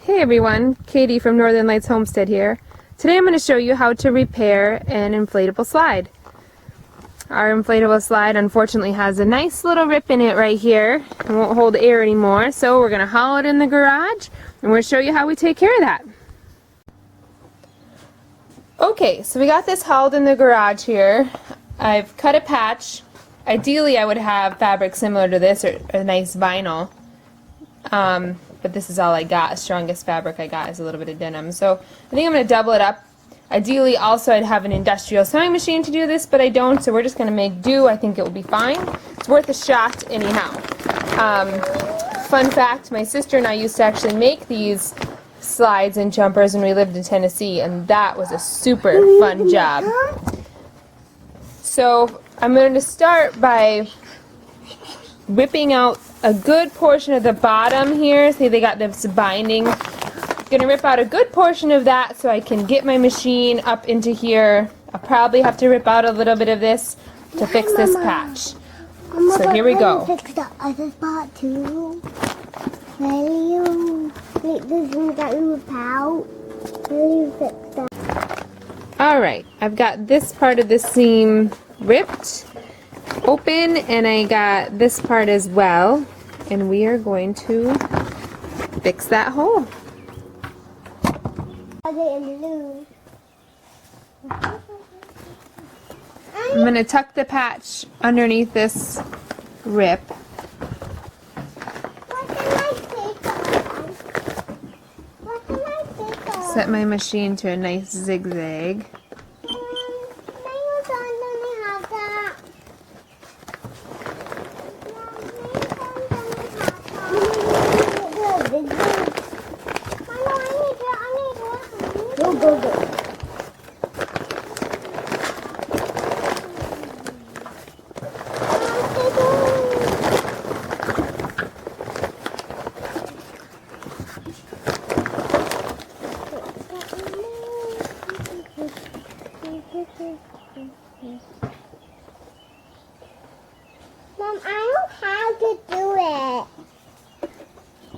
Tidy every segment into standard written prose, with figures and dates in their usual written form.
Hey everyone, Katie from Northern Lights Homestead here. Today I'm going to show you how to repair an inflatable slide. Our inflatable slide unfortunately has a nice little rip in it right here. It won't hold air anymore, so we're going to haul it in the garage and we'll show you how we take care of that. Okay, so we got this hauled in the garage here. I've cut a patch. Ideally I would have fabric similar to this or a nice vinyl. But this is all I got. The strongest fabric I got is a little bit of denim. So I think I'm going to double it up. Ideally also I'd have an industrial sewing machine to do this, but I don't, so we're just going to make do. I think it will be fine. It's worth a shot anyhow. Fun fact, my sister and I used to actually make these slides and jumpers when we lived in Tennessee, and that was a super fun job. So I'm going to start by whipping out a good portion of the bottom here. See, they got this binding. Gonna rip out a good portion of that so I can get my machine up into here. I'll probably have to rip out a little bit of this to fix this patch. So here we go. Fix the other spot too. Will you make this one that you rip out? Will you fix that? Alright, I've got this part of the seam ripped open, and I got this part as well, and we are going to fix that hole. I'm going to tuck the patch underneath this rip. Set my machine to a nice zigzag. Mom, I know how to do it.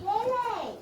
Really?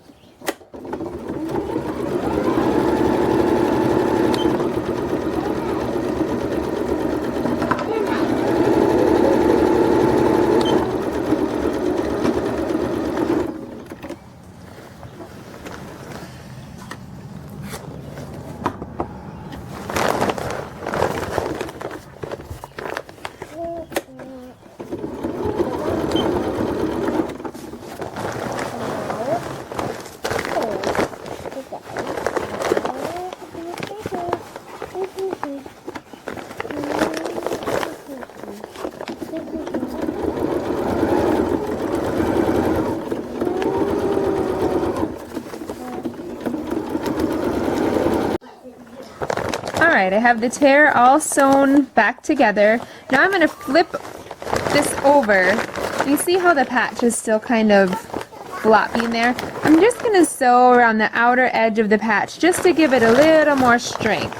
Alright, I have the tear all sewn back together. Now I'm going to flip this over. You see how the patch is still kind of floppy in there? I'm just going to sew around the outer edge of the patch just to give it a little more strength.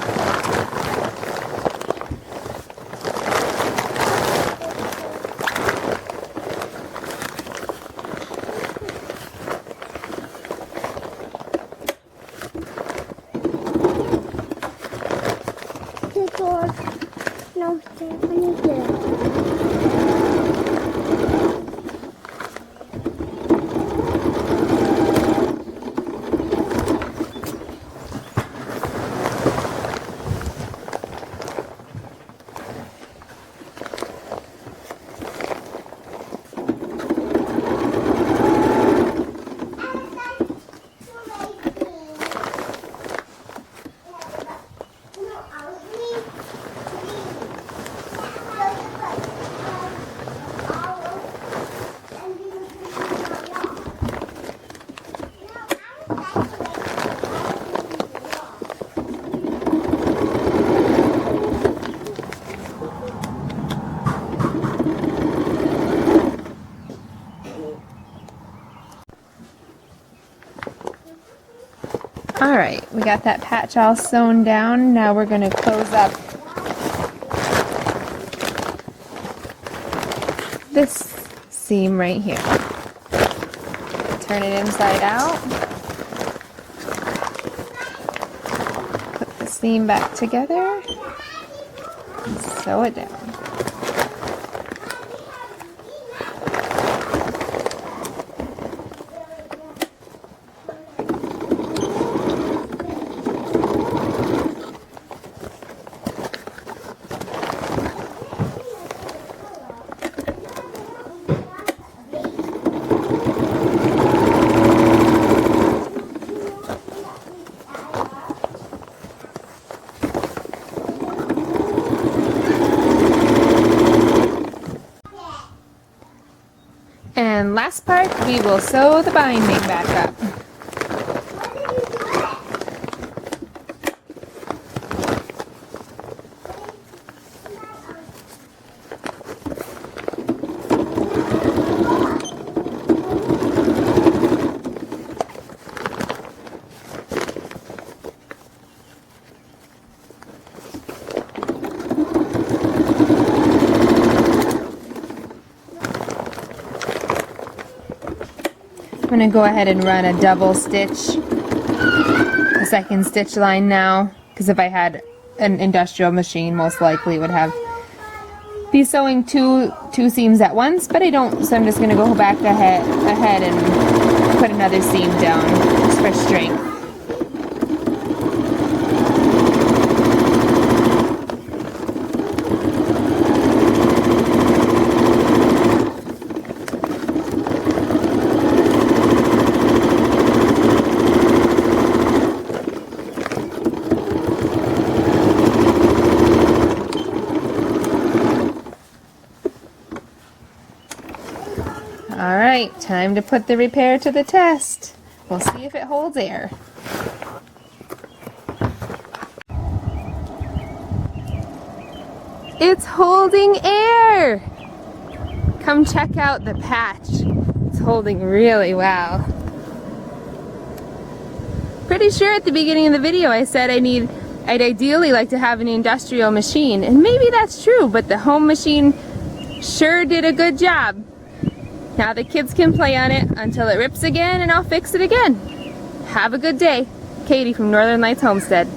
No, Stephanie did. Alright, we got that patch all sewn down. Now we're going to close up this seam right here. Turn it inside out. seam back together. Sew it down. And last part, we will sew the binding back up. I'm going to go ahead and run a double stitch, a second stitch line now, because if I had an industrial machine, most likely it would be sewing two seams at once, but I don't, so I'm just going to go back ahead and put another seam down just for strength. Alright, time to put the repair to the test. We'll see if it holds air. It's holding air! Come check out the patch. It's holding really well. Pretty sure at the beginning of the video I said I'd ideally like to have an industrial machine, and maybe that's true, but the home machine sure did a good job. Now the kids can play on it until it rips again, and I'll fix it again. Have a good day. Katie from Northern Lights Homestead.